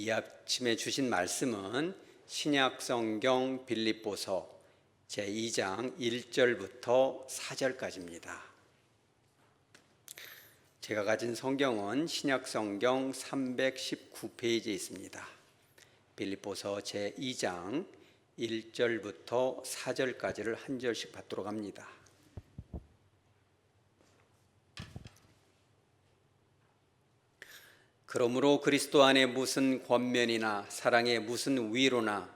이 아침에 주신 말씀은 신약성경 빌립보서 제2장 1절부터 4절까지입니다. 제가 가진 성경은 신약성경 319페이지에 있습니다. 빌립보서 제2장 1절부터 4절까지를 한 절씩 받도록 합니다. 그러므로 그리스도 안에 무슨 권면이나 사랑에 무슨 위로나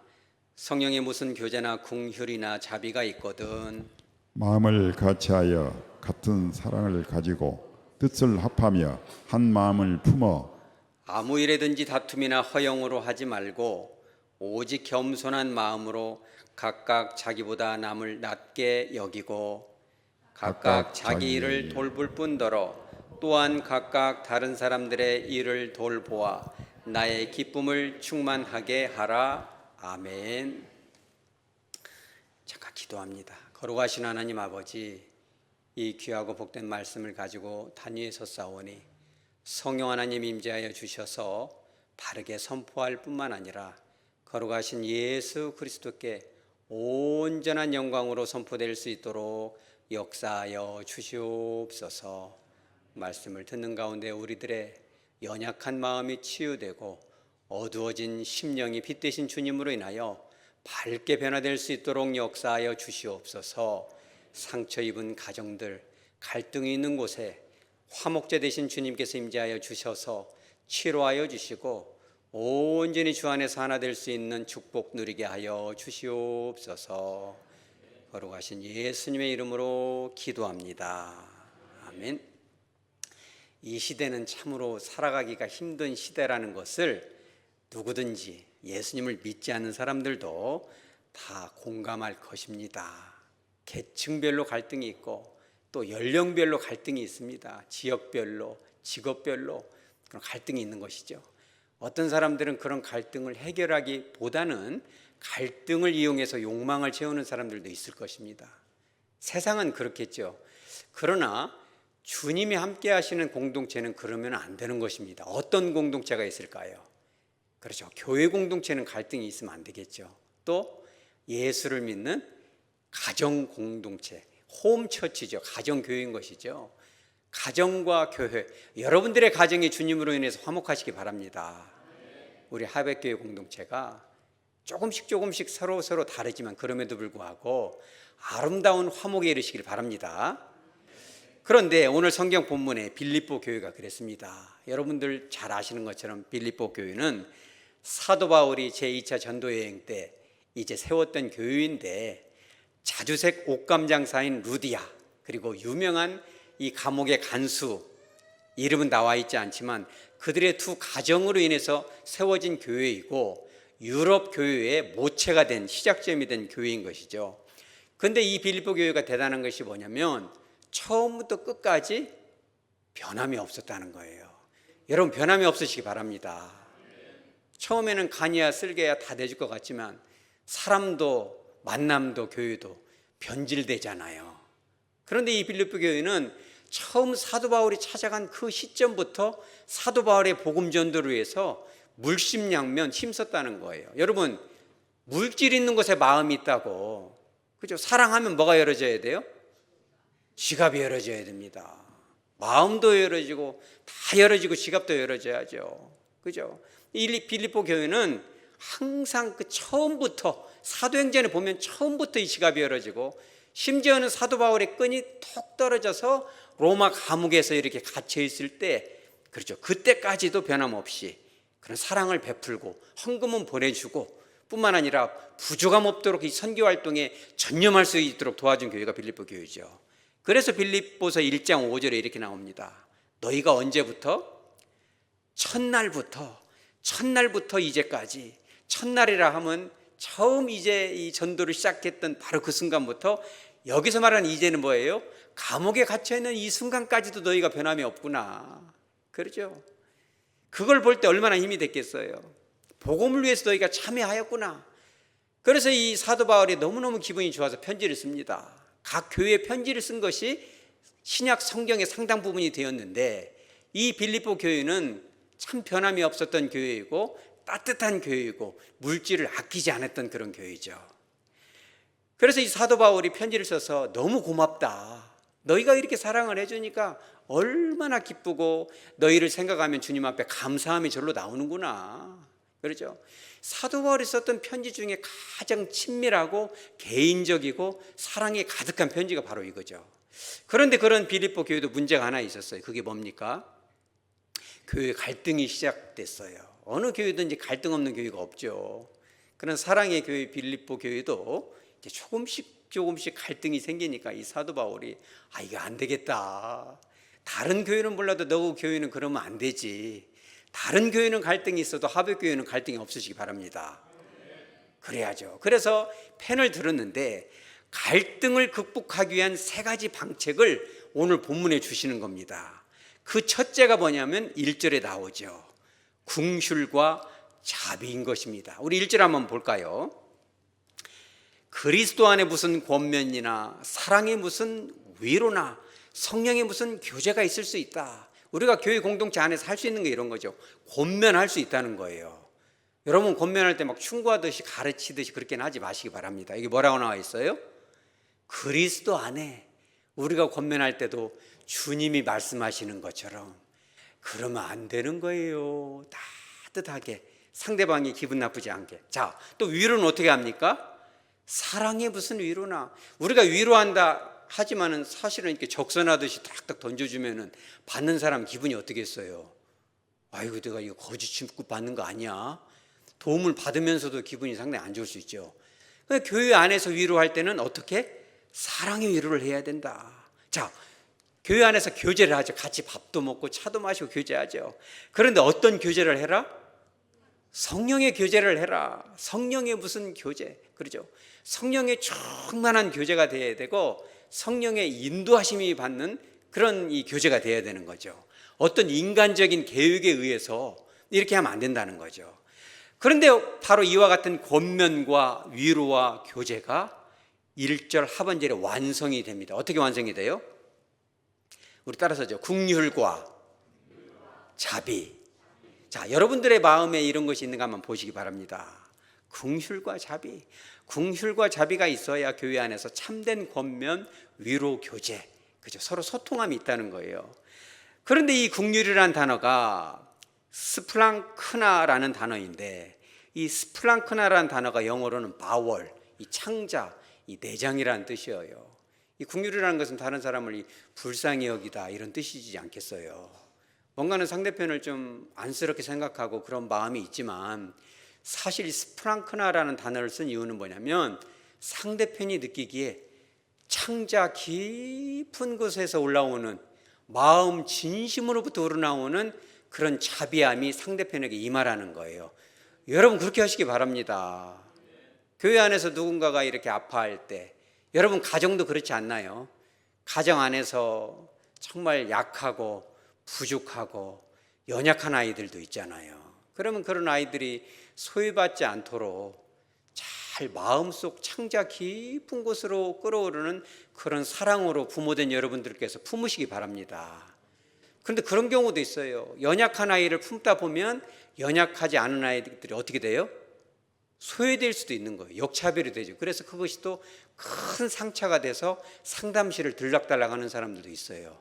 성령의 무슨 교제나 긍휼이나 자비가 있거든 마음을 같이하여 같은 사랑을 가지고 뜻을 합하며 한 마음을 품어 아무 일에든지 다툼이나 허영으로 하지 말고 오직 겸손한 마음으로 각각 자기보다 남을 낮게 여기고 각각 자기 일을 돌볼 뿐더러 또한 각각 다른 사람들의 일을 돌보아 나의 기쁨을 충만하게 하라. 아멘. 잠깐 기도합니다. 거룩하신 하나님 아버지, 이 귀하고 복된 말씀을 가지고 단위에 섰사오니 성령 하나님 임재하여 주셔서 바르게 선포할 뿐만 아니라 거룩하신 예수 그리스도께 온전한 영광으로 선포될 수 있도록 역사하여 주시옵소서. 말씀을 듣는 가운데 우리들의 연약한 마음이 치유되고 어두워진 심령이 빛되신 주님으로 인하여 밝게 변화될 수 있도록 역사하여 주시옵소서. 상처 입은 가정들, 갈등이 있는 곳에 화목제 되신 주님께서 임재하여 주셔서 치료하여 주시고 온전히 주 안에서 하나 될 수 있는 축복 누리게 하여 주시옵소서. 거룩하신 예수님의 이름으로 기도합니다. 아멘. 이 시대는 참으로 살아가기가 힘든 시대라는 것을 누구든지 예수님을 믿지 않는 사람들도 다 공감할 것입니다. 계층별로 갈등이 있고 또 연령별로 갈등이 있습니다. 지역별로, 직업별로 그런 갈등이 있는 것이죠. 어떤 사람들은 그런 갈등을 해결하기보다는 갈등을 이용해서 욕망을 채우는 사람들도 있을 것입니다. 세상은 그렇겠죠. 그러나 주님이 함께 하시는 공동체는 그러면 안 되는 것입니다. 어떤 공동체가 있을까요? 그렇죠. 교회 공동체는 갈등이 있으면 안 되겠죠. 또 예수를 믿는 가정 공동체, 홈처치죠. 가정교회인 것이죠. 가정과 교회, 여러분들의 가정이 주님으로 인해서 화목하시기 바랍니다. 우리 하백교회 공동체가 조금씩 서로 다르지만 그럼에도 불구하고 아름다운 화목에 이르시길 바랍니다. 그런데 오늘 성경 본문에 빌립보 교회가 그랬습니다. 여러분들 잘 아시는 것처럼 빌립보 교회는 사도 바울이 제2차 전도여행 때 이제 세웠던 교회인데 자주색 옷감 장사인 루디아, 그리고 유명한 이 감옥의 간수, 이름은 나와 있지 않지만 그들의 두 가정으로 인해서 세워진 교회이고 유럽 교회의 모체가 된 시작점이 된 교회인 것이죠. 그런데 이 빌립보 교회가 대단한 것이 뭐냐면 처음부터 끝까지 변함이 없었다는 거예요. 여러분 변함이 없으시기 바랍니다. 처음에는 간이야 쓸개야 다 내줄 것 같지만 사람도 만남도 교회도 변질되잖아요. 그런데 이 빌립보 교회는 처음 사도 바울이 찾아간 그 시점부터 사도 바울의 복음 전도를 위해서 물심양면 힘썼다는 거예요. 여러분 물질 있는 곳에 마음이 있다고, 그죠? 사랑하면 뭐가 열어져야 돼요? 지갑이 열어져야 됩니다. 마음도 열어지고 다 열어지고 지갑도 열어져야죠. 그죠? 이 빌립보 교회는 항상 그 처음부터 사도행전에 보면 처음부터 이 지갑이 열어지고 심지어는 사도 바울의 끈이 톡 떨어져서 로마 감옥에서 이렇게 갇혀 있을 때, 그렇죠, 그때까지도 변함없이 그런 사랑을 베풀고 헌금은 보내주고 뿐만 아니라 부족함 없도록 이 선교 활동에 전념할 수 있도록 도와준 교회가 빌립보 교회죠. 그래서 빌립보서 1장 5절에 이렇게 나옵니다. 너희가 언제부터? 첫날부터 이제까지. 첫날이라 하면 처음 이제 이 전도를 시작했던 바로 그 순간부터, 여기서 말하는 이제는 뭐예요? 감옥에 갇혀있는 이 순간까지도 너희가 변함이 없구나. 그렇죠? 그걸 볼 때 얼마나 힘이 됐겠어요. 복음을 위해서 너희가 참여하였구나. 그래서 이 사도 바울이 너무너무 기분이 좋아서 편지를 씁니다. 각 교회에 편지를 쓴 것이 신약 성경의 상당 부분이 되었는데 이 빌립보 교회는 참 변함이 없었던 교회이고 따뜻한 교회이고 물질을 아끼지 않았던 그런 교회죠. 그래서 이 사도 바울이 편지를 써서 너무 고맙다. 너희가 이렇게 사랑을 해주니까 얼마나 기쁘고 너희를 생각하면 주님 앞에 감사함이 절로 나오는구나. 그렇죠? 사도 바울이 썼던 편지 중에 가장 친밀하고 개인적이고 사랑이 가득한 편지가 바로 이거죠. 그런데 그런 빌립보 교회도 문제가 하나 있었어요. 그게 뭡니까? 교회 갈등이 시작됐어요. 어느 교회든지 갈등 없는 교회가 없죠. 그런 사랑의 교회 빌립보 교회도 이제 조금씩 갈등이 생기니까 이 사도 바울이 이거 안 되겠다. 다른 교회는 몰라도 너 교회는 그러면 안 되지. 다른 교회는 갈등이 있어도 하백 교회는 갈등이 없으시기 바랍니다. 그래야죠. 그래서 펜을 들었는데 갈등을 극복하기 위한 3가지 방책을 오늘 본문에 주시는 겁니다. 그 첫째가 뭐냐면 1절에 나오죠. 궁휼과 자비인 것입니다. 우리 1절 한번 볼까요? 그리스도 안에 무슨 권면이나 사랑의 무슨 위로나 성령의 무슨 교제가 있을 수 있다. 우리가 교회 공동체 안에서 할 수 있는 게 이런 거죠. 권면할 수 있다는 거예요. 여러분 권면할 때 막 충고하듯이 가르치듯이 그렇게는 하지 마시기 바랍니다. 이게 뭐라고 나와 있어요? 그리스도 안에 우리가 권면할 때도 주님이 말씀하시는 것처럼 그러면 안 되는 거예요. 따뜻하게 상대방이 기분 나쁘지 않게. 자, 또 위로는 어떻게 합니까? 사랑의 무슨 위로나 우리가 위로한다 하지만은 사실은 이렇게 적선하듯이 탁탁 던져주면은 받는 사람 기분이 어떻겠어요? 아이고 내가 이거 거짓 취급 받는 거 아니야? 도움을 받으면서도 기분이 상당히 안 좋을 수 있죠. 그러니까 교회 안에서 위로할 때는 어떻게? 사랑의 위로를 해야 된다. 자, 교회 안에서 교제를 하죠. 같이 밥도 먹고 차도 마시고 교제하죠. 그런데 어떤 교제를 해라? 성령의 교제를 해라. 성령의 무슨 교제? 그렇죠? 성령의 충만한 교제가 되어야 되고 성령의 인도하심이 받는 그런 이 교제가 되어야 되는 거죠. 어떤 인간적인 계획에 의해서 이렇게 하면 안 된다는 거죠. 그런데 바로 이와 같은 권면과 위로와 교제가 1절 하반절에 완성이 됩니다. 어떻게 완성이 돼요? 우리 따라서죠. 궁휼과 자비. 자, 여러분들의 마음에 이런 것이 있는가 한번 보시기 바랍니다. 궁휼과 자비. 궁휼과 자비가 있어야 교회 안에서 참된 권면, 위로, 교제, 그죠? 서로 소통함이 있다는 거예요. 그런데 이 궁휼이라는 단어가 스플랑크나라는 단어인데 이 스플랑크나라는 단어가 영어로는 바월, 이 창자, 이 내장이라는 뜻이에요. 이 궁휼이라는 것은 다른 사람을 이 불쌍히 여기다 이런 뜻이지 않겠어요. 뭔가는 상대편을 좀 안쓰럽게 생각하고 그런 마음이 있지만 사실 스프랑크나라는 단어를 쓴 이유는 뭐냐면 상대편이 느끼기에 창자 깊은 곳에서 올라오는 마음 진심으로부터 우러나오는 그런 자비함이 상대편에게 임하라는 거예요. 여러분 그렇게 하시기 바랍니다. 교회 안에서 누군가가 이렇게 아파할 때 여러분 가정도 그렇지 않나요? 가정 안에서 정말 약하고 부족하고 연약한 아이들도 있잖아요. 그러면 그런 아이들이 소외받지 않도록 잘 마음속 창자 깊은 곳으로 끌어오르는 그런 사랑으로 부모된 여러분들께서 품으시기 바랍니다. 그런데 그런 경우도 있어요. 연약한 아이를 품다 보면 연약하지 않은 아이들이 어떻게 돼요? 소외될 수도 있는 거예요. 역차별이 되죠. 그래서 그것이 또 큰 상처가 돼서 상담실을 들락달락하는 사람들도 있어요.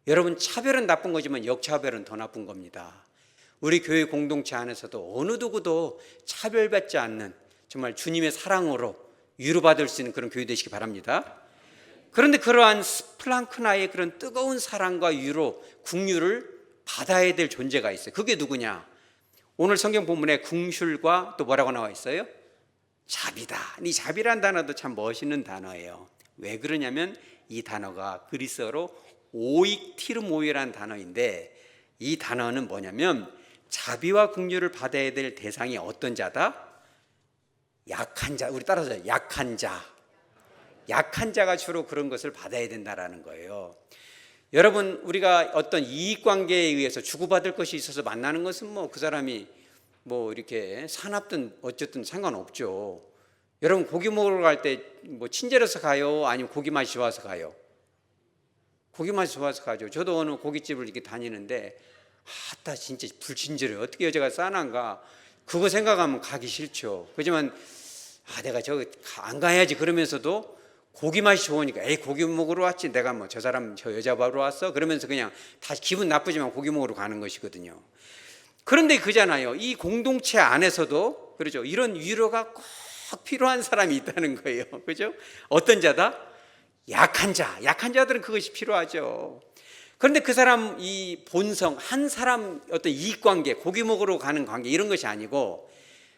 여러분 차별은 나쁜 거지만 역차별은 더 나쁜 겁니다. 우리 교회 공동체 안에서도 어느 누구도 차별받지 않는 정말 주님의 사랑으로 위로받을 수 있는 그런 교회 되시기 바랍니다. 그런데 그러한 스플랑크나의 그런 뜨거운 사랑과 위로, 궁휼을 받아야 될 존재가 있어요. 그게 누구냐? 오늘 성경 본문에 궁휼과 또 뭐라고 나와 있어요? 자비다. 이 자비란 단어도 참 멋있는 단어예요. 왜 그러냐면 이 단어가 그리스어로 오익티르모이라는 단어인데 이 단어는 뭐냐면 자비와 긍휼을 받아야 될 대상이 어떤 자다? 약한 자. 우리 따라서 약한 자. 약한 자가 주로 그런 것을 받아야 된다라는 거예요. 여러분 우리가 어떤 이익관계에 의해서 주고받을 것이 있어서 만나는 것은 뭐 그 사람이 뭐 이렇게 사납든 어쨌든 상관없죠. 여러분 고기 먹으러 갈 때 뭐 친절해서 가요? 아니면 고기 맛이 좋아서 가요? 고기 맛이 좋아서 가죠. 저도 어느 고깃집을 이렇게 다니는데 아따 진짜 불친절해. 어떻게 여자가 싸난가. 그거 생각하면 가기 싫죠. 그렇지만 내가 저기 안 가야지 그러면서도 고기 맛이 좋으니까 에이 고기 먹으러 왔지 내가 뭐 저 사람 저 여자 보러 왔어 그러면서 그냥 다시 기분 나쁘지만 고기 먹으러 가는 것이거든요. 그런데 그잖아요. 이 공동체 안에서도 그렇죠. 이런 위로가 꼭 필요한 사람이 있다는 거예요. 그죠? 어떤 자다? 약한 자. 약한 자들은 그것이 필요하죠. 그런데 그 사람 이 본성, 한 사람 어떤 이익관계, 고기 먹으러 가는 관계 이런 것이 아니고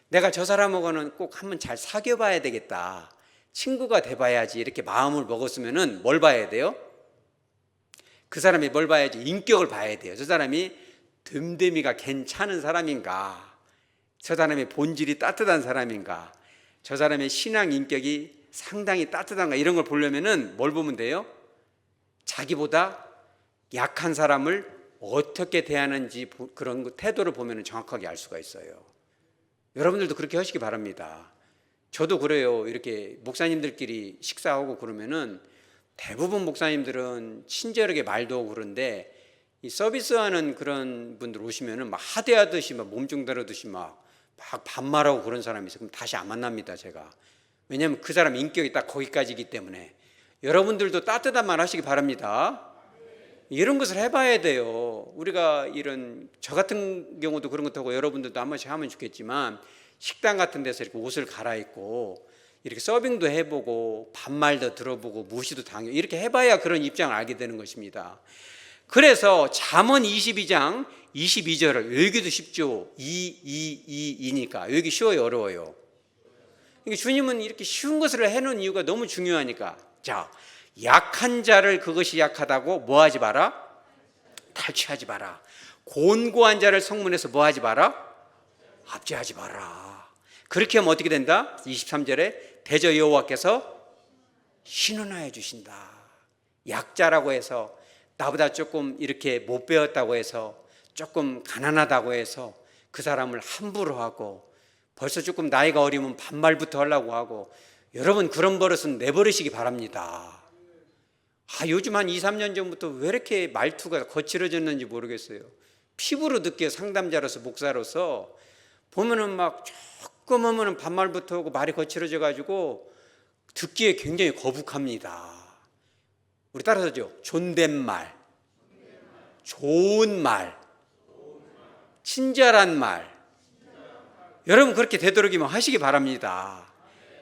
내가 저 사람하고는 꼭 한번 잘 사귀어봐야 되겠다. 친구가 돼봐야지 이렇게 마음을 먹었으면은 뭘 봐야 돼요? 그 사람이 뭘 봐야지? 인격을 봐야 돼요. 저 사람이 됨됨이가 괜찮은 사람인가? 저 사람의 본질이 따뜻한 사람인가? 저 사람의 신앙 인격이 상당히 따뜻한가? 이런 걸 보려면은 뭘 보면 돼요? 자기보다 약한 사람을 어떻게 대하는지 그런 태도를 보면 정확하게 알 수가 있어요. 여러분들도 그렇게 하시기 바랍니다. 저도 그래요. 이렇게 목사님들끼리 식사하고 그러면은 대부분 목사님들은 친절하게 말도 하고 그런데 이 서비스하는 그런 분들 오시면은 막 하대하듯이 막 몸중 들어듯이 막 반말하고 그런 사람이 있어요. 그럼 다시 안 만납니다, 제가. 왜냐하면 그 사람 인격이 딱 거기까지이기 때문에. 여러분들도 따뜻한 말 하시기 바랍니다. 이런 것을 해봐야 돼요. 우리가 저 같은 경우도 그런 것도 하고 여러분들도 한 번씩 하면 좋겠지만 식당 같은 데서 이렇게 옷을 갈아입고 이렇게 서빙도 해보고 반말도 들어보고 무시도 당하고 이렇게 해봐야 그런 입장을 알게 되는 것입니다. 그래서 잠언 22장 22절을 외우기도 쉽죠. 이니까 외우기 쉬워요, 어려워요? 그러니까 주님은 이렇게 쉬운 것을 해놓은 이유가 너무 중요하니까. 자, 약한 자를 그것이 약하다고 뭐하지 마라? 탈취하지 마라. 곤고한 자를 성문에서 뭐하지 마라? 압제하지 마라. 그렇게 하면 어떻게 된다? 23절에 대저 여호와께서 신원하여 주신다. 약자라고 해서 나보다 조금 이렇게 못 배웠다고 해서 조금 가난하다고 해서 그 사람을 함부로 하고 벌써 조금 나이가 어리면 반말부터 하려고 하고 여러분 그런 버릇은 내버리시기 바랍니다. 요즘 한 2, 3년 전부터 왜 이렇게 말투가 거칠어졌는지 모르겠어요. 피부로 느껴요. 상담자로서 목사로서 보면은 막 조금 하면은 반말부터 하고 말이 거칠어져 가지고 듣기에 굉장히 거북합니다. 우리 따라서죠. 존댓말, 좋은 말, 친절한 말. 여러분 그렇게 되도록이면 하시기 바랍니다.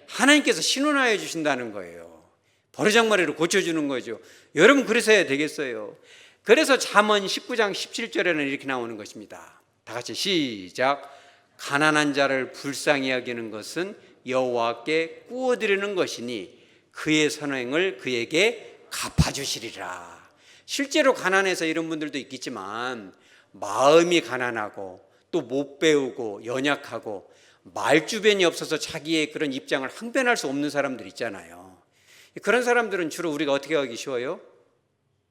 하나님께서 신원하여 주신다는 거예요. 버르장머리를 고쳐주는 거죠. 여러분 그래서 해야 되겠어요. 그래서 잠언 19장 17절에는 이렇게 나오는 것입니다. 다 같이 시작. 가난한 자를 불쌍히 여기는 것은 여호와께 구워드리는 것이니 그의 선행을 그에게 갚아주시리라. 실제로 가난해서 이런 분들도 있겠지만 마음이 가난하고 또 못 배우고 연약하고 말주변이 없어서 자기의 그런 입장을 항변할 수 없는 사람들 있잖아요. 그런 사람들은 주로 우리가 어떻게 하기 쉬워요?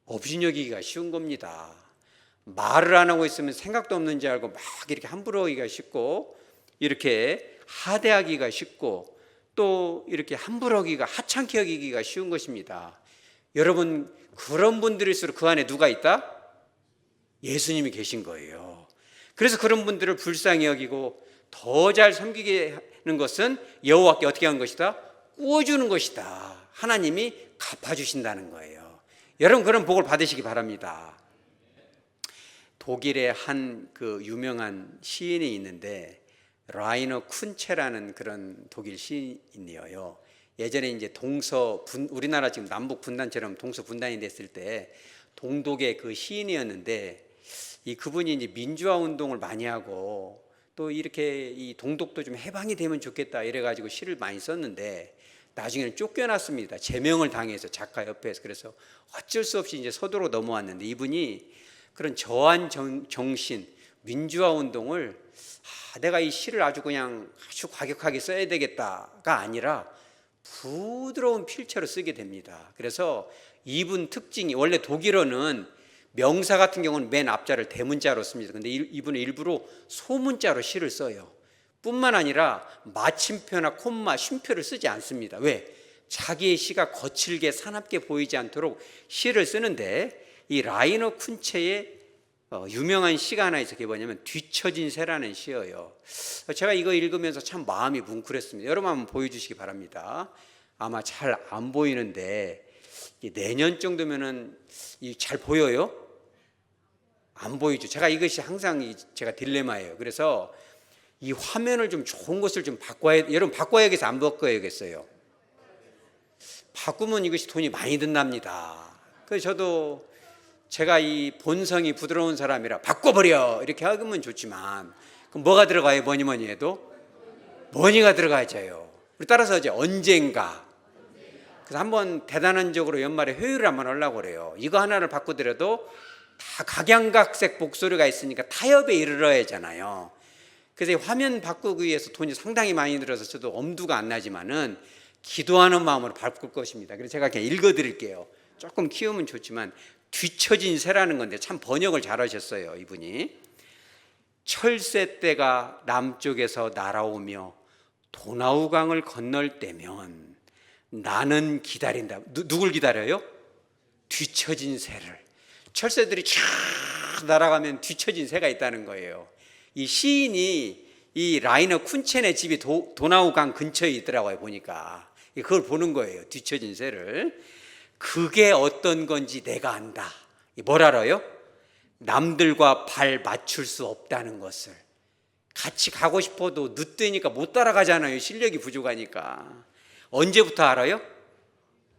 업신여기기가 쉬운 겁니다. 말을 안 하고 있으면 생각도 없는지 알고 막 이렇게 함부로 하기가 쉽고 이렇게 하대하기가 쉽고 또 이렇게 함부로 하기가 하찮게 여기기가 쉬운 것입니다. 여러분 그런 분들일수록 그 안에 누가 있다? 예수님이 계신 거예요. 그래서 그런 분들을 불쌍히 여기고 더 잘 섬기게 하는 것은 여호와께 어떻게 하는 것이다? 구워주는 것이다. 하나님이 갚아주신다는 거예요. 여러분 그런 복을 받으시기 바랍니다. 독일의 한 그 유명한 시인이 있는데 라이너 쿤체라는 그런 독일 시인이에요. 예전에 이제 우리나라 지금 남북 분단처럼 동서 분단이 됐을 때 동독의 그 시인이었는데 그분이 이제 민주화 운동을 많이 하고 또 이렇게 이 동독도 좀 해방이 되면 좋겠다 이래가지고 시를 많이 썼는데 나중에는 쫓겨났습니다. 제명을 당해서 작가 협회에서. 그래서 어쩔 수 없이 이제 서도로 넘어왔는데 이분이 그런 저한 정신, 민주화 운동을 내가 이 시를 아주 그냥 아주 과격하게 써야 되겠다가 아니라 부드러운 필체로 쓰게 됩니다. 그래서 이분 특징이 원래 독일어는 명사 같은 경우는 맨 앞자를 대문자로 씁니다. 근데 이분은 일부러 소문자로 시를 써요. 뿐만 아니라 마침표나 콤마, 쉼표를 쓰지 않습니다. 왜? 자기의 시가 거칠게 사납게 보이지 않도록 시를 쓰는데 이 라이너 쿤체의 유명한 시가 하나 있어. 그게 뭐냐면 뒤처진 새라는 시예요. 제가 이거 읽으면서 참 마음이 뭉클했습니다. 여러분 한번 보여주시기 바랍니다. 아마 잘 안 보이는데 내년 정도면은 잘 보여요? 안 보이죠. 제가 이것이 항상 제가 딜레마예요. 그래서 이 화면을 좀 좋은 것을 좀 여러분 바꿔야겠어요? 안 바꿔야겠어요? 바꾸면 이것이 돈이 많이 든답니다. 그래서 저도 제가 이 본성이 부드러운 사람이라 바꿔버려 이렇게 하면 좋지만 그럼 뭐가 들어가요? 뭐니 해도 머니가 들어가야죠. 따라서 이제 언젠가. 그래서 한번 대단한적으로 연말에 회의를 한번 하려고 그래요. 이거 하나를 바꾸더라도 다 각양각색 목소리가 있으니까 타협에 이르러야 하잖아요. 그래서 이 화면 바꾸기 위해서 돈이 상당히 많이 들어서 저도 엄두가 안 나지만은 기도하는 마음으로 바꿀 것입니다. 그래서 제가 그냥 읽어드릴게요. 조금 키우면 좋지만 뒤처진 새라는 건데 참 번역을 잘하셨어요, 이분이. 철새떼가 남쪽에서 날아오며 도나우강을 건널 때면 나는 기다린다. 누굴 기다려요? 뒤처진 새를. 철새들이 쫙 날아가면 뒤처진 새가 있다는 거예요. 이 시인이 이 라이너 쿤첸의 집이 도나우강 근처에 있더라고요, 보니까. 그걸 보는 거예요, 뒤처진 새를. 그게 어떤 건지 내가 안다. 뭘 알아요? 남들과 발 맞출 수 없다는 것을. 같이 가고 싶어도 늦으니까 못 따라가잖아요, 실력이 부족하니까. 언제부터 알아요?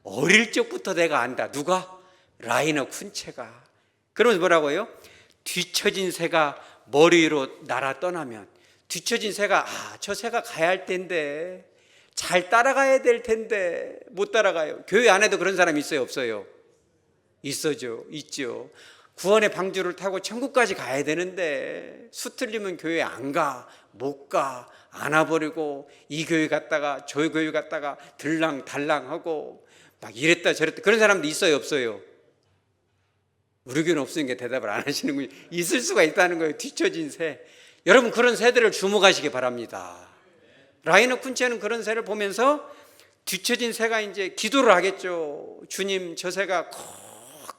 어릴 적부터 내가 안다. 누가? 라이너 쿤체가. 그러면서 뭐라고 해요? 뒤처진 새가 머리 위로 날아 떠나면 뒤처진 새가 저 새가 가야 할 텐데 잘 따라가야 될 텐데 못 따라가요. 교회 안에도 그런 사람 있어요, 없어요? 있죠. 구원의 방주를 타고 천국까지 가야 되는데 수틀리면 교회 안 가, 못 가, 안아버리고 이 교회 갔다가 저 교회 갔다가 들랑달랑하고 막 이랬다 저랬다. 그런 사람도 있어요, 없어요? 우리 교회는 없으니까 대답을 안 하시는군요. 있을 수가 있다는 거예요, 뒤처진 새. 여러분 그런 새들을 주목하시기 바랍니다. 라이너 쿤체는 그런 새를 보면서 뒤처진 새가 이제 기도를 하겠죠. 주님, 저 새가 꼭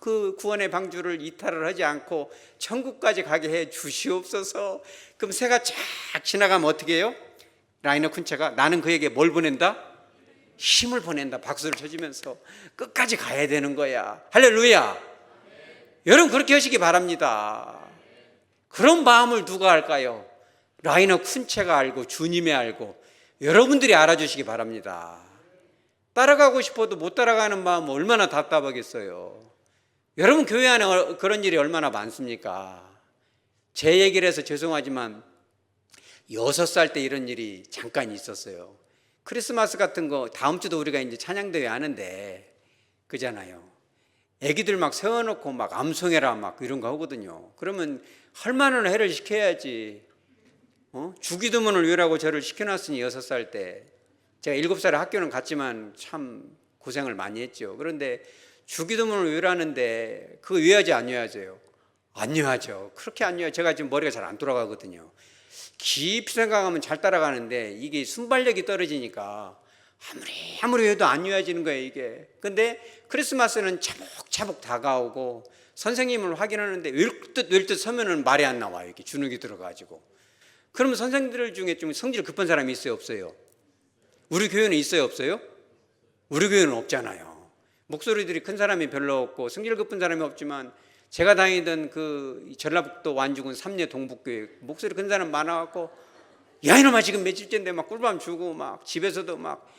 그 구원의 방주를 이탈을 하지 않고 천국까지 가게 해 주시옵소서. 그럼 새가 쫙 지나가면 어떻게 해요? 라이너 쿤체가 나는 그에게 뭘 보낸다? 힘을 보낸다. 박수를 쳐주면서 끝까지 가야 되는 거야. 할렐루야. 여러분 그렇게 하시기 바랍니다. 그런 마음을 누가 할까요? 라이너 쿤체가 알고 주님이 알고 여러분들이 알아주시기 바랍니다. 따라가고 싶어도 못 따라가는 마음 얼마나 답답하겠어요. 여러분 교회 안에 그런 일이 얼마나 많습니까? 제 얘기를 해서 죄송하지만 6살 때 이런 일이 잠깐 있었어요. 크리스마스 같은 거 다음 주도 우리가 이제 찬양대회 하는데 그잖아요. 애기들 막 세워놓고 막 암송해라 막 이런 거 하거든요. 그러면 할 만한 해를 시켜야지. 주기도문을 외우라고 저를 시켜놨으니 6살 때. 제가 7살에 학교는 갔지만 참 고생을 많이 했죠. 그런데 주기도문을 외우라는데 그거 외워야지 안 외워야죠? 안 외워야죠. 그렇게 안 외워요. 제가 지금 머리가 잘 안 돌아가거든요. 깊이 생각하면 잘 따라가는데 이게 순발력이 떨어지니까 아무리 외워도 안 외워지는 거예요, 이게. 근데 크리스마스는 차곡차곡 다가오고 선생님을 확인하는데 외울 듯 서면은 말이 안 나와요. 이렇게 주눅이 들어가지고. 그러면 선생님들 중에 좀 성질 급한 사람이 있어요, 없어요? 우리 교회는 있어요, 없어요? 우리 교회는 없잖아요. 목소리들이 큰 사람이 별로 없고 성질 급한 사람이 없지만 제가 다니던 그 전라북도 완주군 삼례 동북교회 목소리 큰 사람 많아갖고 야 이놈아 지금 며칠째인데 막 꿀밤 주고 막 집에서도 막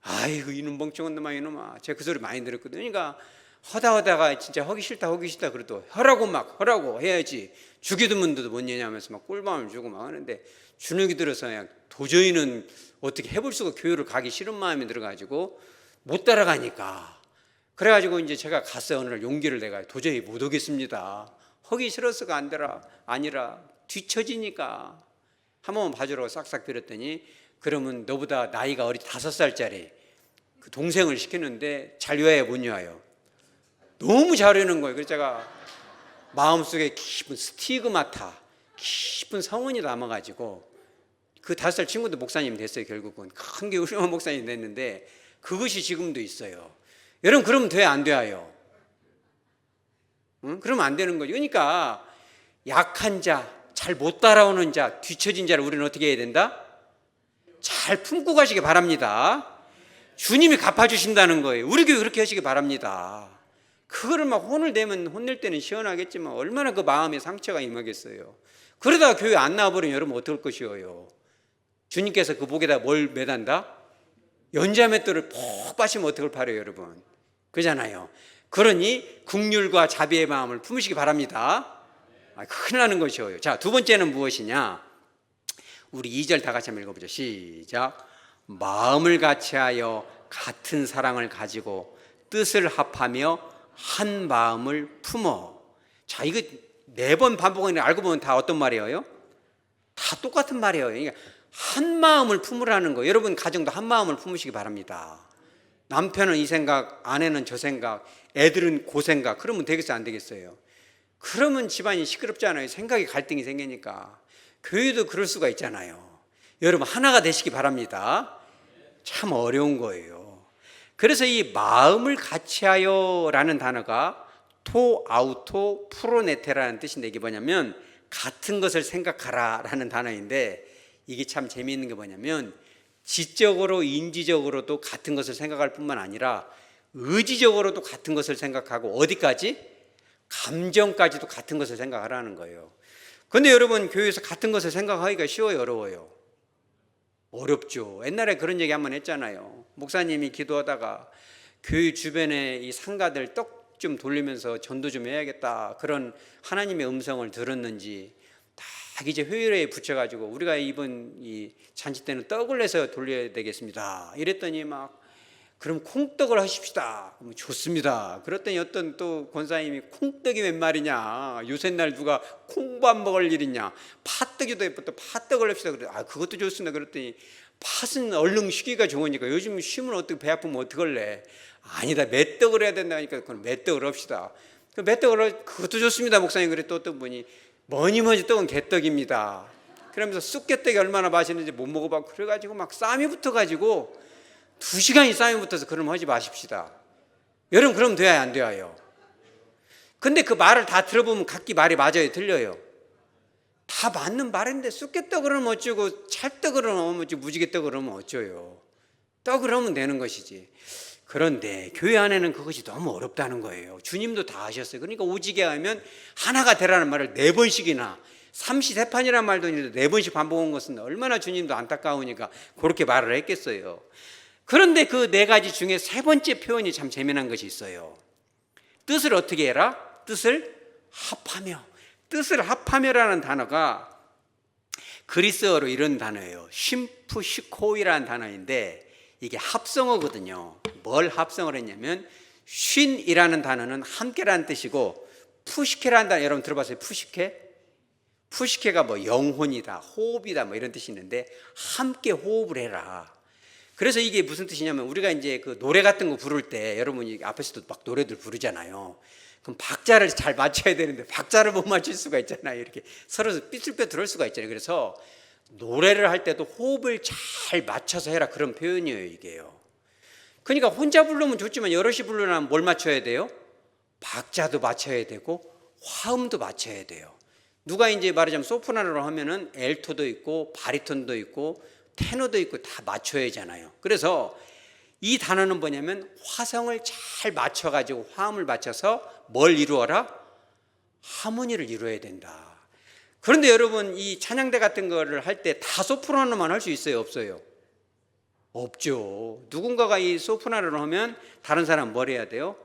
아이고 이놈 멍청한 놈아 이놈아 제가 그 소리 많이 들었거든요. 그러니까 하다가 진짜 하기 싫다 그래도 하라고 해야지 주기도문도 못 여냐면서 막 꿀밤을 주고 막 하는데 주눅이 들어서 그냥 도저히는 어떻게 해볼 수가 교회를 가기 싫은 마음이 들어가지고 못 따라가니까 그래가지고 이제 제가 갔어요. 어느 날 용기를 내가 도저히 못 오겠습니다. 하기 싫어서가 아니라 뒤처지니까 한 번만 봐주라고 싹싹 빌었더니 그러면 너보다 나이가 어리 5살짜리 그 동생을 시켰는데 잘 외워야 못 외워요. 너무 잘 외우는 거예요. 그래서 제가 마음속에 깊은 스티그마타 깊은 성은이 남아가지고 그 5살 친구도 목사님 됐어요. 결국은 큰 게 훌륭한 목사님 됐는데 그것이 지금도 있어요. 여러분 그러면 돼야 안 돼요? 응? 그러면 안 되는 거죠. 그러니까 약한 자, 잘 못 따라오는 자, 뒤처진 자를 우리는 어떻게 해야 된다? 잘 품고 가시기 바랍니다. 주님이 갚아주신다는 거예요. 우리 교회 그렇게 하시기 바랍니다. 그거를 막 혼을 내면 혼낼 때는 시원하겠지만 얼마나 그 마음에 상처가 임하겠어요. 그러다가 교회 안 나와버리면 여러분 어떡할 것이에요? 주님께서 그 목에다 뭘 매단다? 연자맷돌을 푹 빠시면 어떡을 바래요, 여러분? 그잖아요. 그러니 긍휼과 자비의 마음을 품으시기 바랍니다. 큰일 나는 것이에요. 자, 두 번째는 무엇이냐? 우리 2절 다 같이 한번 읽어보죠. 시작. 마음을 같이하여 같은 사랑을 가지고 뜻을 합하며 한 마음을 품어. 자, 이거 4번 반복하는 알고 보면 다 어떤 말이에요? 다 똑같은 말이에요. 그러니까 한 마음을 품으라는 거. 여러분 가정도 한 마음을 품으시기 바랍니다. 남편은 이 생각, 아내는 저 생각, 애들은 그 생각. 그러면 되겠어요, 안 되겠어요? 그러면 집안이 시끄럽잖아요. 생각이 갈등이 생기니까. 교회도 그럴 수가 있잖아요. 여러분 하나가 되시기 바랍니다. 참 어려운 거예요. 그래서 이 마음을 같이하여 라는 단어가 토 아우토 프로네테라는 뜻인데 이게 뭐냐면 같은 것을 생각하라 라는 단어인데 이게 참 재미있는 게 뭐냐면 지적으로 인지적으로도 같은 것을 생각할 뿐만 아니라 의지적으로도 같은 것을 생각하고 어디까지? 감정까지도 같은 것을 생각하라는 거예요. 그런데 여러분 교회에서 같은 것을 생각하기가 쉬워요, 어려워요? 어렵죠. 옛날에 그런 얘기 한번 했잖아요. 목사님이 기도하다가 교회 주변에 이 상가들 떡 좀 돌리면서 전도 좀 해야겠다 그런 하나님의 음성을 들었는지 다 이제 회의에 붙여가지고 우리가 이번 이 잔치 때는 떡을 내서 돌려야 되겠습니다 이랬더니 막 그럼 콩떡을 하십시다. 그럼 좋습니다. 그랬더니 어떤 또 권사님이 콩떡이 웬 말이냐, 요새날 누가 콩밥 먹을 일 있냐, 팥떡이도 예쁘다 팥떡을 합시다. 그래, 그것도 좋습니다. 그랬더니 팥은 얼른 쉬기가 좋으니까 요즘 쉬면 어떻게 배 아프면 어떡할래? 아니다, 맷떡을 해야 된다니까 그럼 맷떡을 합시다. 그 맷떡을 그것도 좋습니다 목사님. 그래 또 어떤 분이 뭐니 떡은 개떡입니다. 그러면서 쑥개떡이 얼마나 맛있는지 못 먹어봐. 그래가지고 막 싸움이 붙어가지고 2시간이 싸움이 붙어서 그럼 하지 마십시다. 여러분 그럼 돼야 안 돼요? 근데 그 말을 다 들어보면 각기 말이 맞아요, 틀려요? 다 맞는 말인데 쑥개떡을 하면 어쩌고 찰떡을 하면 어쩌고 무지개떡을 하면 어쩌요? 떡을 하면 되는 것이지. 그런데 교회 안에는 그것이 너무 어렵다는 거예요. 주님도 다 아셨어요. 그러니까 오지게 하면 하나가 되라는 말을 4번씩이나 삼시세판이라는 말도 있는데 4번씩 반복한 것은 얼마나 주님도 안타까우니까 그렇게 말을 했겠어요. 그런데 그 4가지 중에 3번째 표현이 참 재미난 것이 있어요. 뜻을 어떻게 해라? 뜻을 합하며. 뜻을 합하며라는 단어가 그리스어로 이런 단어예요. 심프시코이라는 단어인데 이게 합성어거든요. 뭘 합성을 했냐면 쉰이라는 단어는 함께라는 뜻이고 푸시케라는 단어 여러분 들어봤어요? 푸시케? 푸시케가 뭐 영혼이다, 호흡이다 뭐 이런 뜻이 있는데 함께 호흡을 해라. 그래서 이게 무슨 뜻이냐면 우리가 이제 그 노래 같은 거 부를 때 여러분이 앞에서도 막 노래들 부르잖아요. 그럼 박자를 잘 맞춰야 되는데 박자를 못 맞출 수가 있잖아요. 이렇게 서로 삐뚤빼뚤할 수가 있잖아요. 그래서 노래를 할 때도 호흡을 잘 맞춰서 해라 그런 표현이에요, 이게요. 그러니까 혼자 부르면 좋지만 여럿이 부르려면 뭘 맞춰야 돼요? 박자도 맞춰야 되고 화음도 맞춰야 돼요. 누가 이제 말하자면 소프라노로 하면은 엘토도 있고 바리톤도 있고 테너도 있고 다 맞춰야 하잖아요. 그래서 이 단어는 뭐냐면 화성을 잘 맞춰가지고 화음을 맞춰서 뭘 이루어라? 하모니를 이루어야 된다. 그런데 여러분 이 찬양대 같은 거를 할 때 다 소프라노만 할 수 있어요, 없어요? 없죠. 누군가가 이 소프라노를 하면 다른 사람은 뭘 해야 돼요?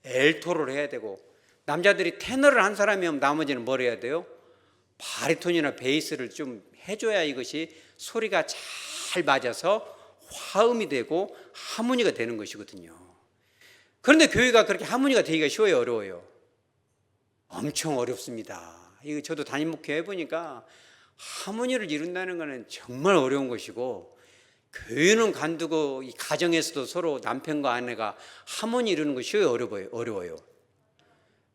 엘토를 해야 되고 남자들이 테너를 한 사람이면 나머지는 뭘 해야 돼요? 바리톤이나 베이스를 좀 해줘야 이것이 소리가 잘 맞아서 화음이 되고 하모니가 되는 것이거든요. 그런데 교회가 그렇게 하모니가 되기가 쉬워요, 어려워요? 엄청 어렵습니다. 이거 저도 담임 목회 해보니까 하모니를 이룬다는 것은 정말 어려운 것이고 교회는 간두고 이 가정에서도 서로 남편과 아내가 하모니 이루는 것이 어려워요.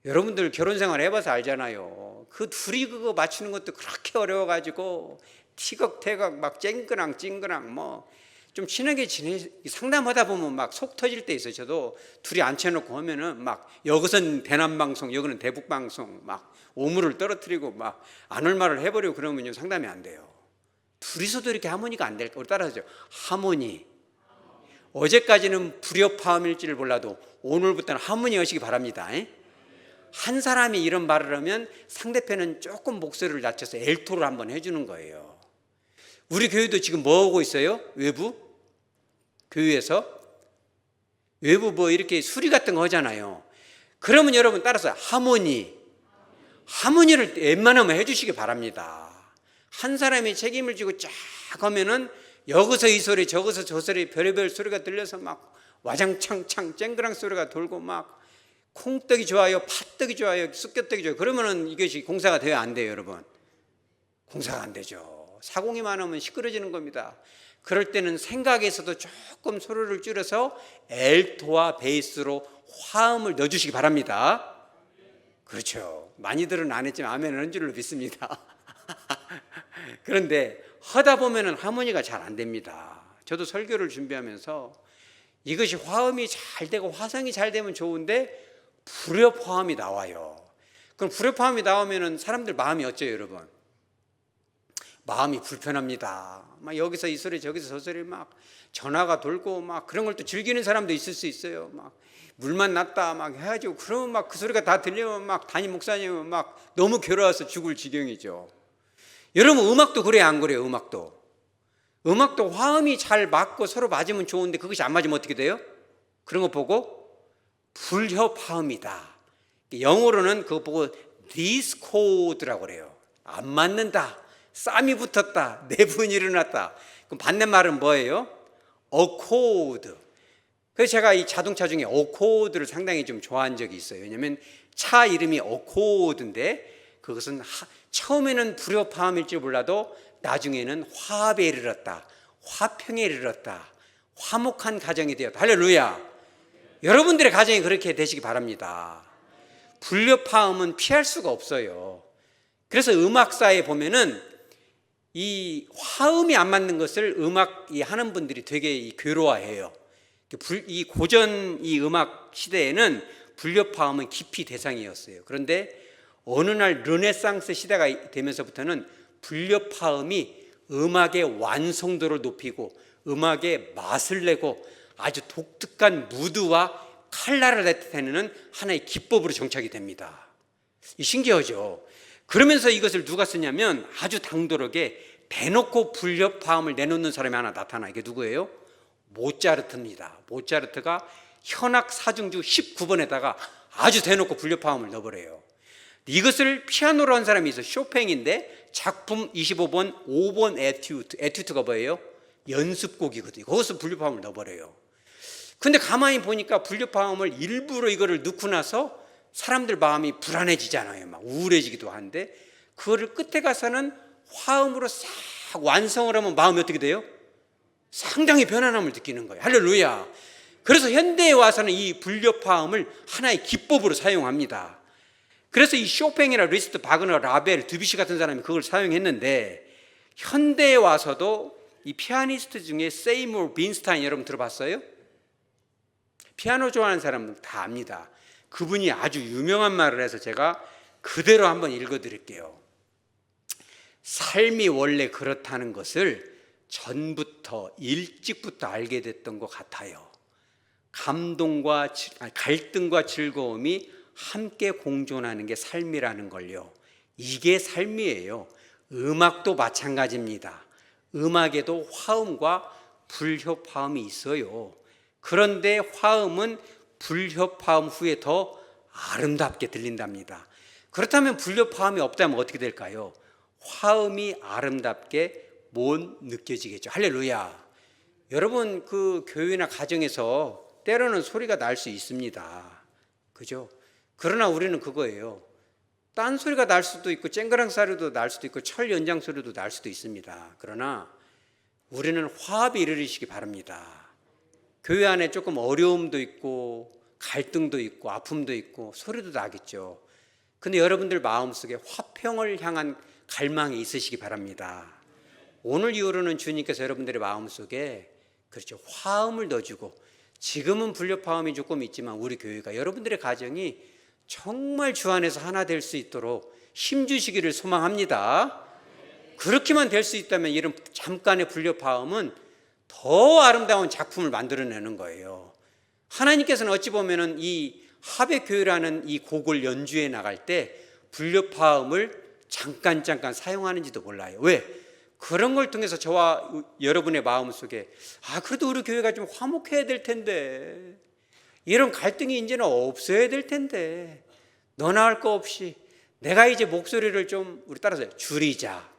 여러분들 결혼 생활 해봐서 알잖아요. 그 둘이 그거 맞추는 것도 그렇게 어려워가지고 티격태격 막 쨍그랑 찡그랑 뭐 좀 친하게 상담하다 보면 막 속 터질 때 있어요. 저도 둘이 앉혀놓고 하면은 막 여기선 대남방송, 여기는 대북방송, 막 오물을 떨어뜨리고 막 안 올 말을 해버리고 그러면요 상담이 안 돼요. 둘이서도 이렇게 하모니가 안 될까? 우리 따라하죠. 하모니. 어제까지는 불협화음일지를 몰라도 오늘부터는 하모니 하시기 바랍니다. 한 사람이 이런 말을 하면 상대편은 조금 목소리를 낮춰서 엘토를 한번 해주는 거예요. 우리 교회도 지금 뭐 하고 있어요? 외부? 교회에서? 외부 뭐 이렇게 수리 같은 거 하잖아요. 그러면 여러분 따라서 하모니를 웬만하면 해주시기 바랍니다. 한 사람이 책임을 지고 쫙 하면은 여기서 이 소리 저기서 저 소리 별의별 소리가 들려서 막 와장창창 쨍그랑 소리가 돌고 막 콩떡이 좋아요, 팥떡이 좋아요, 쑥겨떡이 좋아요. 그러면은 이것이 공사가 돼야 안 돼요, 여러분. 공사가 안 되죠. 사공이 많으면 시끄러지는 겁니다. 그럴 때는 생각에서도 조금 소리를 줄여서 엘토와 베이스로 화음을 넣어주시기 바랍니다. 그렇죠. 많이들은 안 했지만 아멘을 한 줄로 믿습니다. 그런데 하다 보면은 하모니가 잘 안 됩니다. 저도 설교를 준비하면서 이것이 화음이 잘 되고 화성이 잘 되면 좋은데 불협화음이 나와요. 그럼 불협화음이 나오면은 사람들 마음이 어째요, 여러분? 마음이 불편합니다. 막 여기서 이 소리 저기서 저 소리 막 전화가 돌고 막 그런 걸 또 즐기는 사람도 있을 수 있어요. 막 물만 났다 막 해가지고 그러면 막 그 소리가 다 들리면 막 담임 목사님은 막 너무 괴로워서 죽을 지경이죠. 여러분 음악도 그래요, 안 그래요? 음악도 화음이 잘 맞고 서로 맞으면 좋은데 그것이 안 맞으면 어떻게 돼요? 그런 거 보고 불협화음이다. 영어로는 그거 보고 디스코드라고 그래요. 안 맞는다. 쌈이 붙었다. 내분이 일어났다. 그럼 반대말은 뭐예요? 어코드. 그래서 제가 이 자동차 중에 어코드를 상당히 좀 좋아한 적이 있어요. 왜냐하면 차 이름이 어코드인데 그것은 처음에는 불협화음일지 몰라도 나중에는 화합에 이르렀다. 화평에 이르렀다. 화목한 가정이 되었다. 할렐루야. 여러분들의 가정이 그렇게 되시기 바랍니다. 불협화음은 피할 수가 없어요. 그래서 음악사에 보면은 이 화음이 안 맞는 것을 음악 하는 분들이 되게 괴로워해요. 이 고전 이 음악 시대에는 불협화음은 깊이 대상이었어요. 그런데 어느 날 르네상스 시대가 되면서부터는 불협화음이 음악의 완성도를 높이고 음악의 맛을 내고 아주 독특한 무드와 칼라를 나타내는 하나의 기법으로 정착이 됩니다. 신기하죠? 그러면서 이것을 누가 쓰냐면 아주 당돌하게 대놓고 불협화음을 내놓는 사람이 하나 나타나. 이게 누구예요? 모차르트입니다. 모차르트가 현악 사중주 19번에다가 아주 대놓고 불협화음을 넣어버려요. 이것을 피아노로 한 사람이 있어요. 쇼팽인데 작품 25번 5번 에튜드가 뭐예요? 연습곡이거든요. 거기서 불협화음을 넣어버려요. 근데 가만히 보니까 불협화음을 일부러 이거를 넣고 나서 사람들 마음이 불안해지잖아요. 막 우울해지기도 한데 그거를 끝에 가서는 화음으로 싹 완성을 하면 마음이 어떻게 돼요? 상당히 편안함을 느끼는 거예요. 할렐루야. 그래서 현대에 와서는 이 불협화음을 하나의 기법으로 사용합니다. 그래서 이 쇼팽이나 리스트, 바그너, 라벨, 드뷔시 같은 사람이 그걸 사용했는데 현대에 와서도 이 피아니스트 중에 세이무어 빈스타인 여러분 들어봤어요? 피아노 좋아하는 사람은 다 압니다. 그분이 아주 유명한 말을 해서 제가 그대로 한번 읽어드릴게요. 삶이 원래 그렇다는 것을 전부터 일찍부터 알게 됐던 것 같아요. 갈등과 즐거움이 함께 공존하는 게 삶이라는 걸요. 이게 삶이에요. 음악도 마찬가지입니다. 음악에도 화음과 불협화음이 있어요. 그런데 화음은 불협화음 후에 더 아름답게 들린답니다. 그렇다면 불협화음이 없다면 어떻게 될까요? 화음이 아름답게 못 느껴지겠죠. 할렐루야. 여러분 그 교회나 가정에서 때로는 소리가 날 수 있습니다. 그죠? 그러나 우리는 그거예요. 딴 소리가 날 수도 있고 쨍그랑 소리도 날 수도 있고 철 연장 소리도 날 수도 있습니다. 그러나 우리는 화합에 이르시기 바랍니다. 교회 안에 조금 어려움도 있고 갈등도 있고 아픔도 있고 소리도 나겠죠. 근데 여러분들 마음속에 화평을 향한 갈망이 있으시기 바랍니다. 오늘 이후로는 주님께서 여러분들의 마음속에 그렇죠. 화음을 넣어주고, 지금은 불협화음이 조금 있지만 우리 교회가 여러분들의 가정이 정말 주 안에서 하나 될 수 있도록 힘주시기를 소망합니다. 그렇게만 될 수 있다면 이런 잠깐의 불협화음은 더 아름다운 작품을 만들어내는 거예요. 하나님께서는 어찌 보면은 이 하백교회라는 이 곡을 연주해 나갈 때 불협화음을 잠깐 사용하는지도 몰라요. 왜? 그런 걸 통해서 저와 여러분의 마음속에 그래도 우리 교회가 좀 화목해야 될 텐데, 이런 갈등이 이제는 없어야 될 텐데, 너나 할 거 없이 내가 이제 목소리를 좀 우리 따라서 줄이자.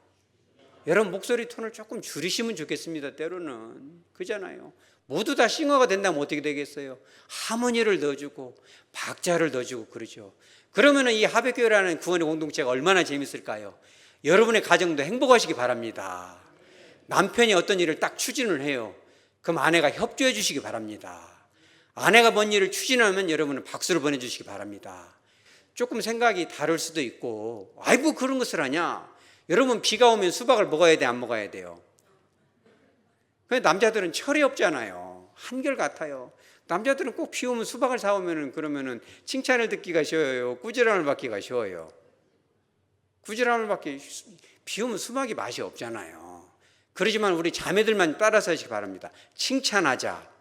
여러분 목소리 톤을 조금 줄이시면 좋겠습니다. 때로는 그잖아요. 모두 다 싱어가 된다면 어떻게 되겠어요? 하모니를 넣어주고 박자를 넣어주고 그러죠. 그러면은 이 하백교회라는 구원의 공동체가 얼마나 재밌을까요? 여러분의 가정도 행복하시기 바랍니다. 남편이 어떤 일을 딱 추진을 해요. 그럼 아내가 협조해 주시기 바랍니다. 아내가 뭔 일을 추진하면 여러분은 박수를 보내주시기 바랍니다. 조금 생각이 다를 수도 있고, 아이고 그런 것을 하냐? 여러분 비가 오면 수박을 먹어야 돼, 안 먹어야 돼요? 근데 남자들은 철이 없잖아요. 한결같아요. 남자들은 꼭 비 오면 수박을 사오면은 그러면은 칭찬을 듣기가 쉬워요? 꾸지람을 받기가 쉬워요? 꾸지람을 받기, 비 오면 수박이 맛이 없잖아요. 그러지만 우리 자매들만 따라서 하시기 바랍니다. 칭찬하자.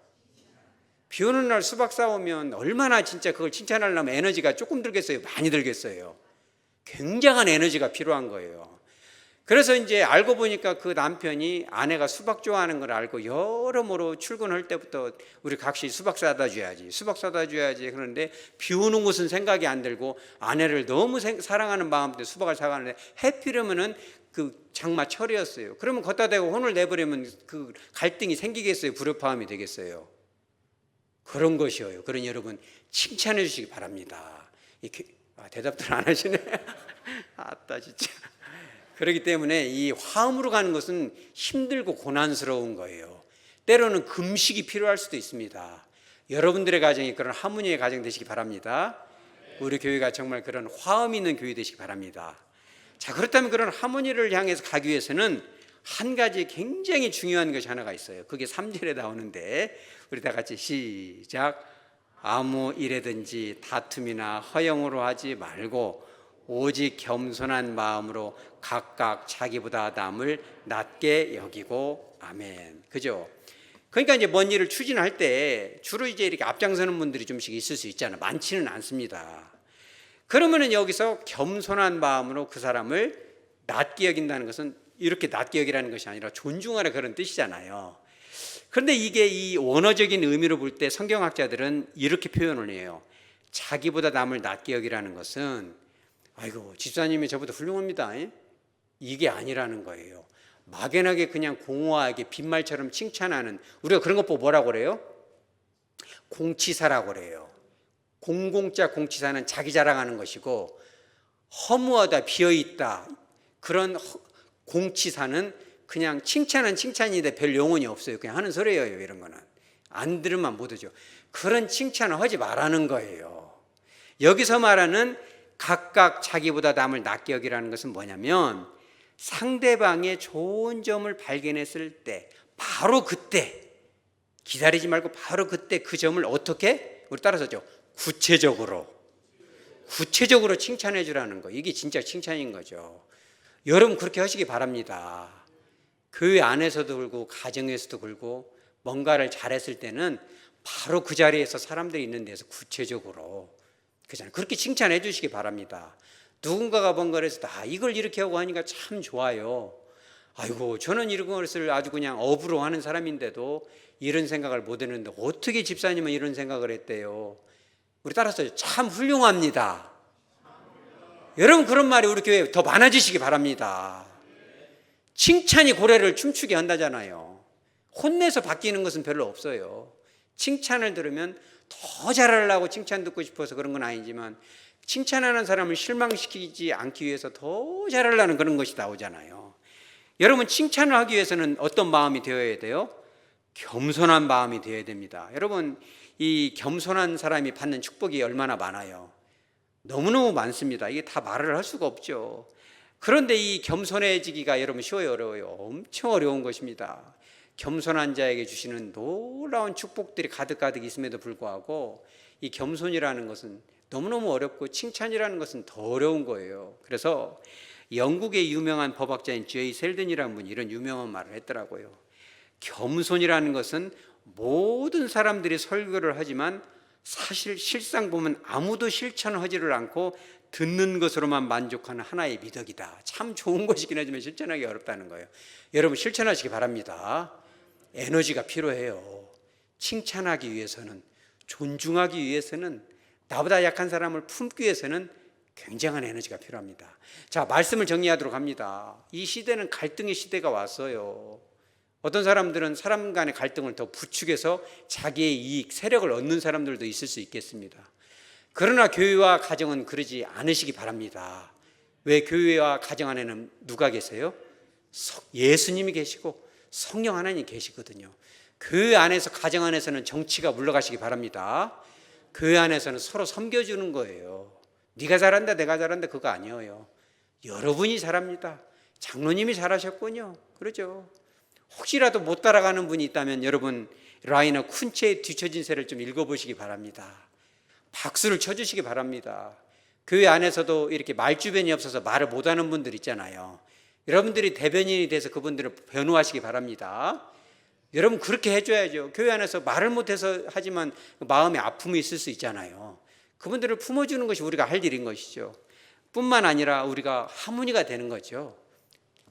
비 오는 날 수박 사오면 얼마나 진짜 그걸 칭찬하려면 에너지가 조금 들겠어요? 많이 들겠어요? 굉장한 에너지가 필요한 거예요. 그래서 이제 알고 보니까 그 남편이 아내가 수박 좋아하는 걸 알고 여러모로 출근할 때부터 우리 각시 수박 사다 줘야지, 수박 사다 줘야지. 그런데 비 오는 것은 생각이 안 들고 아내를 너무 사랑하는 마음으로 수박을 사가는데 해피려면은 그 장마철이었어요. 그러면 걷다 대고 혼을 내버리면 그 갈등이 생기겠어요? 불협화음이 되겠어요? 그런 것이에요. 그러니 여러분 칭찬해 주시기 바랍니다. 대답들 안 하시네. 아따 진짜. 그렇기 때문에 이 화음으로 가는 것은 힘들고 고난스러운 거예요. 때로는 금식이 필요할 수도 있습니다. 여러분들의 가정이 그런 하모니의 가정 되시기 바랍니다. 우리 교회가 정말 그런 화음 있는 교회 되시기 바랍니다. 자, 그렇다면 그런 하모니를 향해서 가기 위해서는 한 가지 굉장히 중요한 것이 하나가 있어요. 그게 3절에 나오는데 우리 다 같이 시작. 아무 일에든지 다툼이나 허영으로 하지 말고 오직 겸손한 마음으로 각각 자기보다 남을 낮게 여기고. 아멘. 그죠? 그러니까 이제 뭔 일을 추진할 때 주로 이제 이렇게 앞장서는 분들이 좀씩 있을 수 있잖아요. 많지는 않습니다. 그러면은 여기서 겸손한 마음으로 그 사람을 낮게 여긴다는 것은 이렇게 낮게 여기라는 것이 아니라 존중하라 그런 뜻이잖아요. 그런데 이게 이 원어적인 의미로 볼 때 성경학자들은 이렇게 표현을 해요. 자기보다 남을 낮게 여기라는 것은 아이고 집사님이 저보다 훌륭합니다, 이게 아니라는 거예요. 막연하게 그냥 공허하게 빈말처럼 칭찬하는, 우리가 그런 것 보고 뭐라고 그래요? 공치사라고 그래요. 공공자 공치사는 자기 자랑하는 것이고, 허무하다 비어있다 그런 공치사는 그냥 칭찬은 칭찬인데 별 영혼이 없어요. 그냥 하는 소리예요. 이런 거는 안 들으면 못 하죠. 그런 칭찬을 하지 말라는 거예요. 여기서 말하는 각각 자기보다 남을 낮게 여기라는 것은 뭐냐면, 상대방의 좋은 점을 발견했을 때 바로 그때 기다리지 말고 바로 그때 그 점을 어떻게? 우리 따라서죠. 구체적으로 칭찬해 주라는 거. 이게 진짜 칭찬인 거죠. 여러분 그렇게 하시기 바랍니다. 교회 안에서도 그렇고 가정에서도 그렇고 뭔가를 잘했을 때는 바로 그 자리에서 사람들이 있는 데서 구체적으로 그렇게 칭찬해 주시기 바랍니다. 누군가가 뭔가를 해서 이걸 이렇게 하고 하니까 참 좋아요. 아이고 저는 이런 것을 아주 그냥 업으로 하는 사람인데도 이런 생각을 못 했는데 어떻게 집사님은 이런 생각을 했대요. 우리 따라서 참 훌륭합니다. 여러분 그런 말이 우리 교회에 더 많아지시기 바랍니다. 칭찬이 고래를 춤추게 한다잖아요. 혼내서 바뀌는 것은 별로 없어요. 칭찬을 들으면 더 잘하려고 칭찬 듣고 싶어서 그런 건 아니지만, 칭찬하는 사람을 실망시키지 않기 위해서 더 잘하려는 그런 것이 나오잖아요. 여러분 칭찬을 하기 위해서는 어떤 마음이 되어야 돼요? 겸손한 마음이 되어야 됩니다. 여러분 이 겸손한 사람이 받는 축복이 얼마나 많아요. 너무너무 많습니다. 이게 다 말을 할 수가 없죠. 그런데 이 겸손해지기가 여러분 쉬워요, 어려워요? 엄청 어려운 것입니다. 겸손한 자에게 주시는 놀라운 축복들이 가득가득 있음에도 불구하고 이 겸손이라는 것은 너무너무 어렵고 칭찬이라는 것은 더 어려운 거예요. 그래서 영국의 유명한 법학자인 제이 셀든이라는 분이 이런 유명한 말을 했더라고요. 겸손이라는 것은 모든 사람들이 설교를 하지만 사실 실상 보면 아무도 실천하지를 않고 듣는 것으로만 만족하는 하나의 미덕이다. 참 좋은 것이긴 하지만 실천하기 어렵다는 거예요. 여러분 실천하시기 바랍니다. 에너지가 필요해요. 칭찬하기 위해서는, 존중하기 위해서는, 나보다 약한 사람을 품기 위해서는 굉장한 에너지가 필요합니다. 자, 말씀을 정리하도록 합니다. 이 시대는 갈등의 시대가 왔어요. 어떤 사람들은 사람 간의 갈등을 더 부추겨서 자기의 이익, 세력을 얻는 사람들도 있을 수 있겠습니다. 그러나 교회와 가정은 그러지 않으시기 바랍니다. 왜? 교회와 가정 안에는 누가 계세요? 예수님이 계시고 성령 하나님 계시거든요. 교회 안에서, 가정 안에서는 정치가 물러가시기 바랍니다. 교회 안에서는 서로 섬겨주는 거예요. 네가 잘한다, 내가 잘한다, 그거 아니에요. 여러분이 잘합니다. 장로님이 잘하셨군요. 그러죠. 혹시라도 못 따라가는 분이 있다면 여러분 라이너 쿤체의 뒤처진 새를 좀 읽어보시기 바랍니다. 박수를 쳐주시기 바랍니다. 교회 안에서도 이렇게 말주변이 없어서 말을 못하는 분들 있잖아요. 여러분들이 대변인이 돼서 그분들을 변호하시기 바랍니다. 여러분 그렇게 해줘야죠. 교회 안에서 말을 못해서 하지만 마음에 아픔이 있을 수 있잖아요. 그분들을 품어주는 것이 우리가 할 일인 것이죠. 뿐만 아니라 우리가 하모니가 되는 거죠.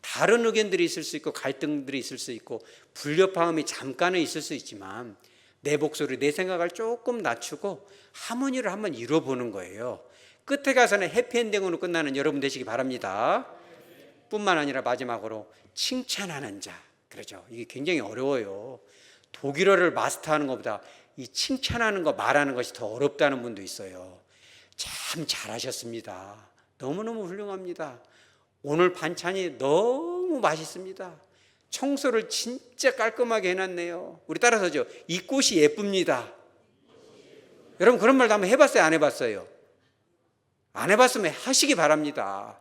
다른 의견들이 있을 수 있고 갈등들이 있을 수 있고 불협화음이 잠깐은 있을 수 있지만 내 목소리, 내 생각을 조금 낮추고 하모니를 한번 이뤄보는 거예요. 끝에 가서는 해피엔딩으로 끝나는 여러분 되시기 바랍니다. 뿐만 아니라 마지막으로 칭찬하는 자. 그러죠. 이게 굉장히 어려워요. 독일어를 마스터하는 것보다 이 칭찬하는 거, 말하는 것이 더 어렵다는 분도 있어요. 참 잘하셨습니다. 너무너무 훌륭합니다. 오늘 반찬이 너무 맛있습니다. 청소를 진짜 깔끔하게 해놨네요. 우리 따라서죠. 이 꽃이 예쁩니다. 여러분 그런 말도 한번 해봤어요? 안 해봤어요? 안 해봤으면 하시기 바랍니다.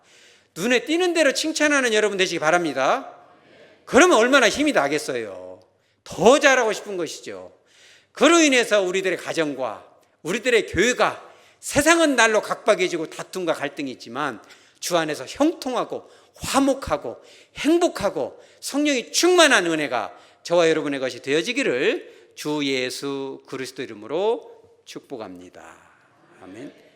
눈에 띄는 대로 칭찬하는 여러분 되시기 바랍니다. 그러면 얼마나 힘이 나겠어요. 더 잘하고 싶은 것이죠. 그로 인해서 우리들의 가정과 우리들의 교회가, 세상은 날로 각박해지고 다툼과 갈등이 있지만 주 안에서 형통하고 화목하고 행복하고 성령이 충만한 은혜가 저와 여러분의 것이 되어지기를 주 예수 그리스도 이름으로 축복합니다. 아멘.